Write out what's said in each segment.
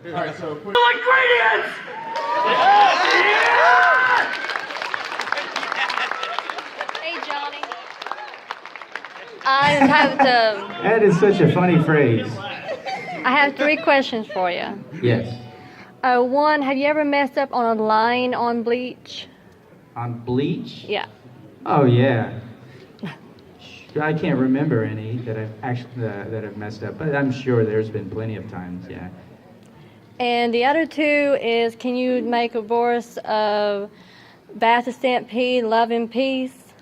All right, so Ingredients! Hey, Johnny. I have to. That is such a funny phrase. I have 3 questions for you. Yes. One, have you ever messed up on a line on Bleach? On Bleach? Yeah. Oh yeah. I can't remember any that I've actually that I've messed up, but I'm sure there's been plenty of times. Yeah. And the other 2 is, can you make a voice of Baptist Stampede, Love and Peace?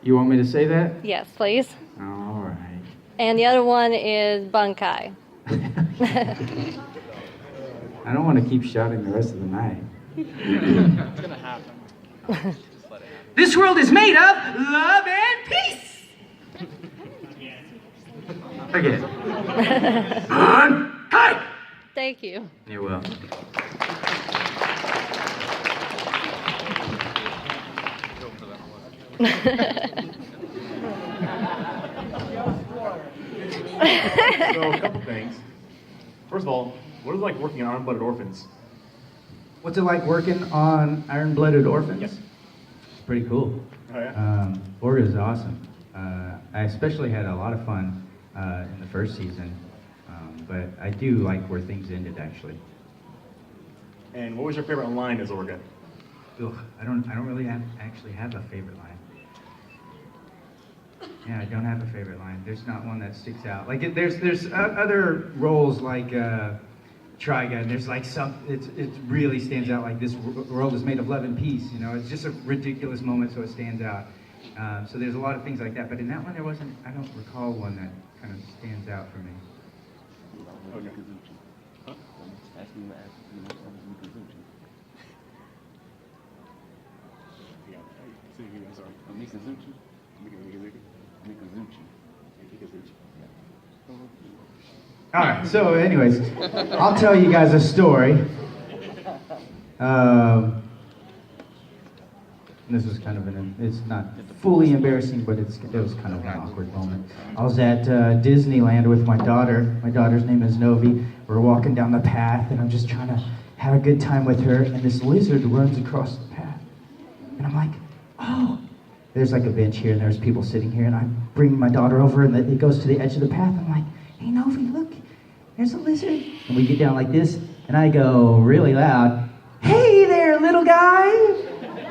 You want me to say that? Yes, please. All right. And the other one is Bunkai. I don't want to keep shouting the rest of the night. it's gonna happen. Just let it happen. This world is made of love and peace. Again. Bunkai. Thank you. You're welcome. So a couple things. First of all, what is it like working on Iron-Blooded Orphans? What's it like working on Iron-Blooded Orphans? Yes. It's pretty cool. Oh yeah. Orga is awesome. I especially had a lot of fun in the first season, but I do like where things ended actually. And what was your favorite line as Orga? Ugh, I don't really actually have a favorite line. Yeah, I don't have a favorite line. There's not one that sticks out. Like there's other roles like Trigun. There's like it really stands out. Like this world is made of love and peace. You know, it's just a ridiculous moment, so it stands out. So there's a lot of things like that. But in that one, there wasn't. I don't recall one that kind of stands out for me. Okay. I'm sorry. All right. So, anyways, I'll tell you guys a story. This was kind of it's not fully embarrassing, but it was kind of an awkward moment. I was at Disneyland with my daughter. My daughter's name is Novi. We're walking down the path, and I'm just trying to have a good time with her, and this lizard runs across the path. And I'm like, oh, there's like a bench here, and there's people sitting here, and I bring my daughter over, and it goes to the edge of the path. I'm like, hey, Novi, look, there's a lizard. And we get down like this, and I go really loud, hey there, little guy.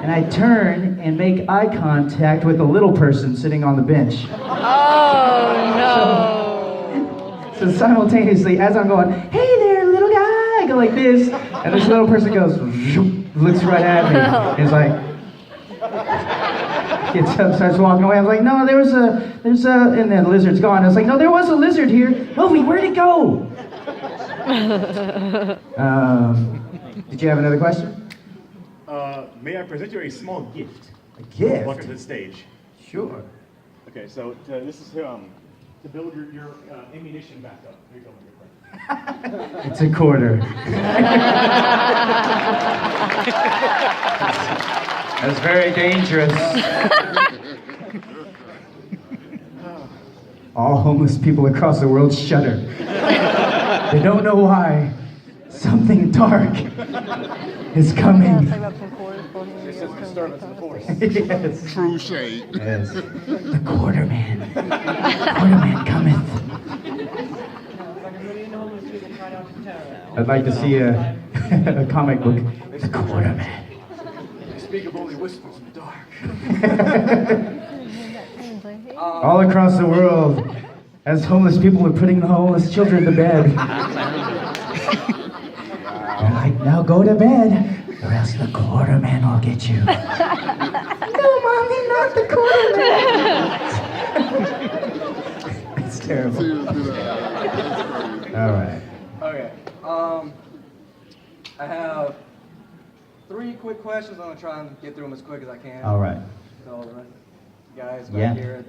And I turn and make eye contact with the little person sitting on the bench. Oh, no. So simultaneously, as I'm going, hey there, little guy, I go like this, and this little person goes, looks right at me, and he's like, gets up, starts walking away. I was like, no, there's a, and then the lizard's gone. I was like, no, there was a lizard here. Novi, where'd it go? Did you have another question? May I present you a small gift? A gift? Welcome to the stage. Sure. Okay, so this is to build your ammunition back up. Here you go, my good friend. It's a quarter. That's very dangerous. All homeless people across the world shudder. They don't know why. Something dark is coming. This is disturbance in the force. Yes. True shade. Yes. The quarter man. The quarter man cometh. I'd like to see a comic book. The quarter man. Speak of only whispers in the dark. All across the world, as homeless people are putting the homeless children to bed. They're like, now go to bed, or else the quarter man will get you. No, Mommy, not the quarter man. It's terrible. All right. Okay. I have 3 quick questions. I'm gonna try and get through them as quick as I can. All right. So the rest of you guys Yeah. back here.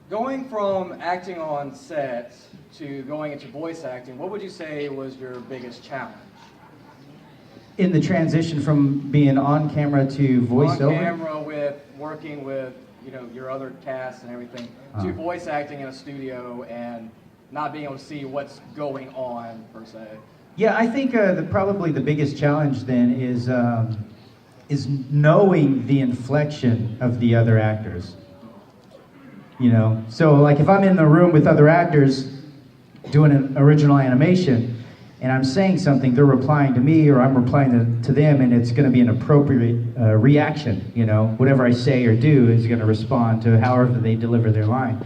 Going from acting on set to going into voice acting, what would you say was your biggest challenge? In the transition from being on camera to voiceover? On camera with working with, your other cast and everything, to voice acting in a studio and not being able to see what's going on per se. Yeah, I think probably the biggest challenge then is knowing the inflection of the other actors. You know, so like if I'm in the room with other actors doing an original animation and I'm saying something, they're replying to me or I'm replying to them, and it's going to be an appropriate reaction. You know, whatever I say or do is going to respond to however they deliver their line.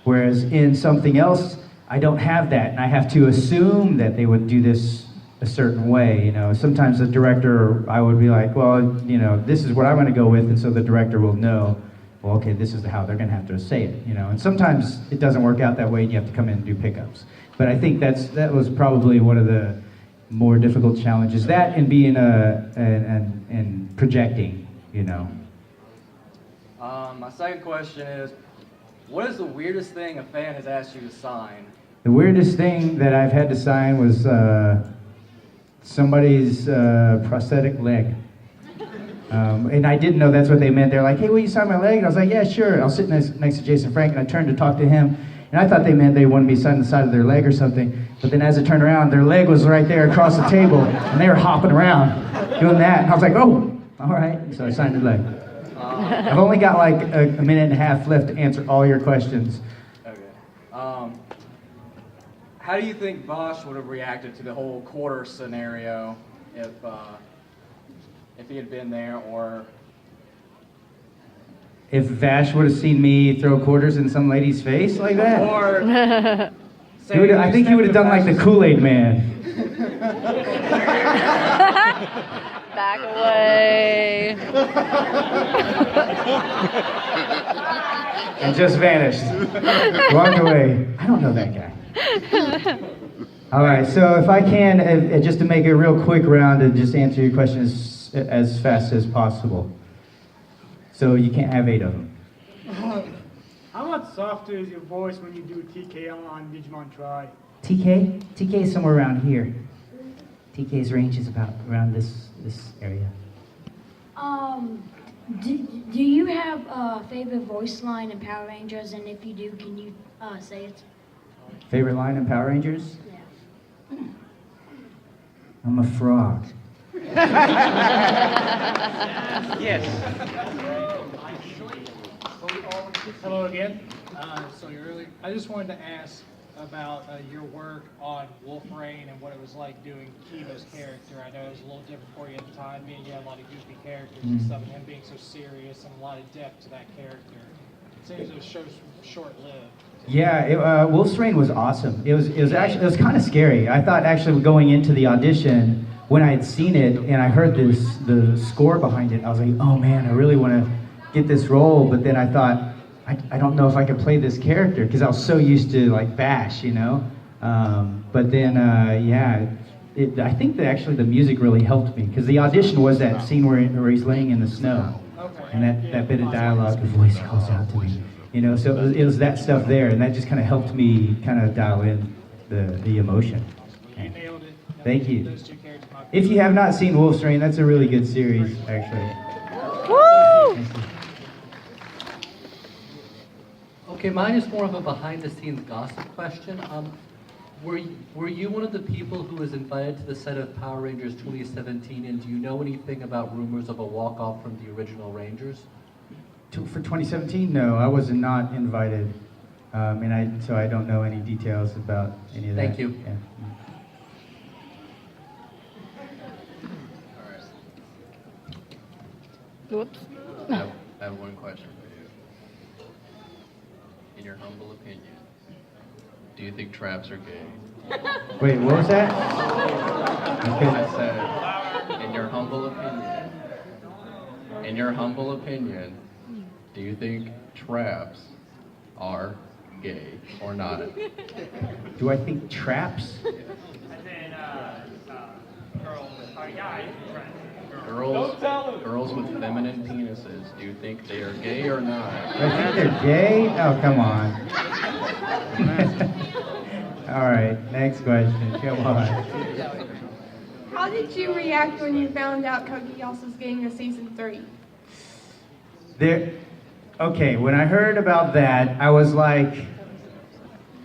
Whereas in something else, I don't have that, and I have to assume that they would do this a certain way. You know, sometimes the director, I would be like, well, you know, this is what I'm going to go with, and so the director will know, well, okay, this is how they're going to have to say it. You know, and sometimes it doesn't work out that way, and you have to come in and do pickups. But I think that was probably one of the more difficult challenges. That and being and projecting. You know. My second question is, what is the weirdest thing a fan has asked you to sign? The weirdest thing that I've had to sign was somebody's prosthetic leg. And I didn't know that's what they meant. They're like, hey, will you sign my leg? And I was like, yeah, sure. I was sitting next to Jason Frank, and I turned to talk to him. And I thought they meant they wanted me to sign the side of their leg or something. But then as it turned around, their leg was right there across the table. And they were hopping around doing that. And I was like, oh, all right. So I signed their leg. I've only got like a minute and a half left to answer all your questions. Okay. How do you think Vosh would have reacted to the whole quarter scenario if he had been there, or if Vash would have seen me throw quarters in some lady's face like that? or I think he would have done like the Kool-Aid Man. Back away. And just vanished. Walked away. I don't know that guy. All right, so if I can, just to make a real quick round and just answer your questions as fast as possible. So you can't have 8 of them. How much softer is your voice when you do TK on Digimon Try? TK? TK is somewhere around here. TK's range is about around this area. Do you have a favorite voice line in Power Rangers? And if you do, can you say it? Favorite line in Power Rangers? Yeah. I'm a frog. Yes. Hello again. I just wanted to ask about your work on Wolfrain and what it was like doing Kiva's character. I know it was a little different for you at the time, being you had a lot of goofy characters and stuff, and him being so serious and a lot of depth to that character. It seems it was short-lived. Yeah, Wolf's Rain was awesome. It was kind of scary. I thought actually going into the audition, when I had seen it and I heard the score behind it, I was like, oh man, I really want to get this role. But then I thought, I don't know if I could play this character because I was so used to like Bash, you know. But then, I think that actually the music really helped me because the audition was that scene where he's laying in the snow, and that bit of dialogue, the voice calls out to me, you know. So it was that stuff there, and that just kind of helped me kind of dial in the emotion. You nailed it. Thank you. Those two characters. If you have not seen Wolf's Rain, that's a really good series, actually. Woo! Okay, mine is more of a behind-the-scenes gossip question. Were you one of the people who was invited to the set of Power Rangers 2017, and do you know anything about rumors of a walk-off from the original Rangers? For 2017, no, I was not invited, so I don't know any details about any of that. Thank you. Yeah. Whoops. I have one question for you. In your humble opinion, do you think traps are gay? Wait, what was that? I said, in your humble opinion, do you think traps are gay or not? Do I think traps? Girls with feminine penises, do you think they are gay or not? Do I think they're gay? Oh, come on. All right, next question. Come on. How did you react when you found out Kogias was getting a season 3? Okay, when I heard about that, I was like,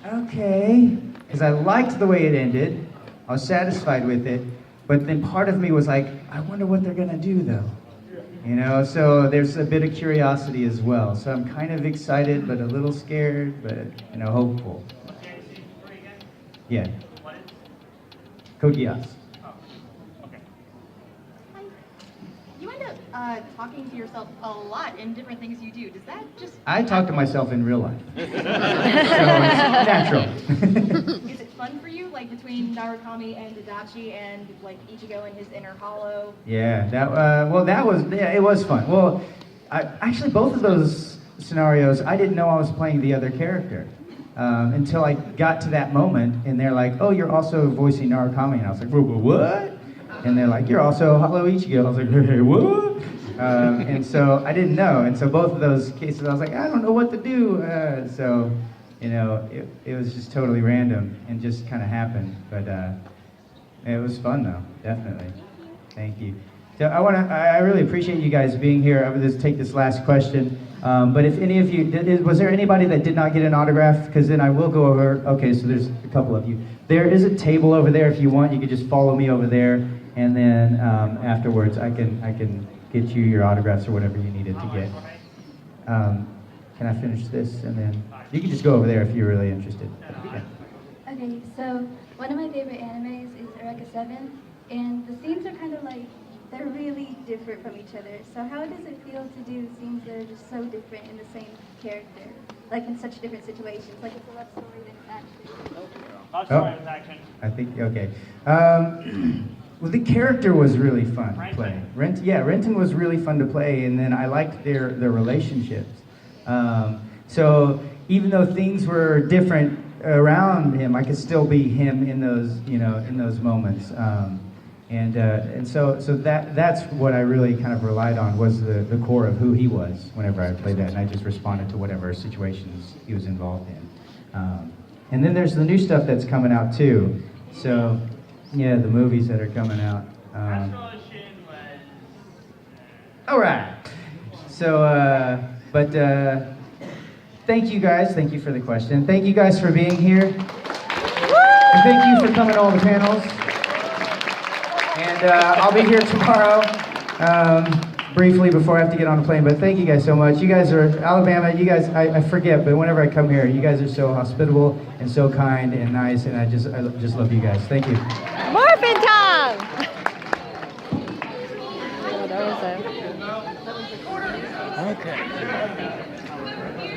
okay, because I liked the way it ended. I was satisfied with it, but then part of me was like, I wonder what they're gonna do though. You know, so there's a bit of curiosity as well. So I'm kind of excited, but a little scared, but hopeful. Yeah. Code Geass. You end up talking to yourself a lot in different things you do. Does that just... I talk to myself in real life. So it's natural. Is it fun for you, like between Narukami and Adachi and like Ichigo and his inner hollow? Yeah, it was fun. Well, actually both of those scenarios, I didn't know I was playing the other character. Until I got to that moment, and they're like, oh, you're also voicing Narukami. And I was like, what? And they're like, you're also Hollow Ichigo. I was like, hey, what? And so I didn't know. And so both of those cases, I was like, I don't know what to do. So, it was just totally random and just kind of happened. But it was fun, though, definitely. Thank you. So I really appreciate you guys being here. I'm going to take this last question. But if any of you, was there anybody that did not get an autograph? Because then I will go over, okay, so there's a couple of you. There is a table over there if you want. You can just follow me over there. And then afterwards, I can get you your autographs or whatever you needed to get. Can I finish this? And then you can just go over there if you're really interested. Yeah. Okay, so one of my favorite animes is Eureka 7. And the scenes are kind of like, they're really different from each other. So how does it feel to do scenes that are just so different in the same character? Like in such different situations? Like it's a love story than action. I think, okay. Well, the character was really fun to play. Renton was really fun to play, and then I liked their relationships. So even though things were different around him, I could still be him in those moments. And so that's what I really kind of relied on, was the core of who he was whenever I played that, and I just responded to whatever situations he was involved in. And then there's the new stuff that's coming out too. So yeah, the movies that are coming out. All right. So, thank you guys. Thank you for the question. Thank you guys for being here. And thank you for coming to all the panels. And I'll be here tomorrow, briefly before I have to get on a plane. But thank you guys so much. You guys are Alabama. You guys, I forget, but whenever I come here, you guys are so hospitable and so kind and nice, and I just love you guys. Thank you. Morphin' time! Oh, that was it. Okay.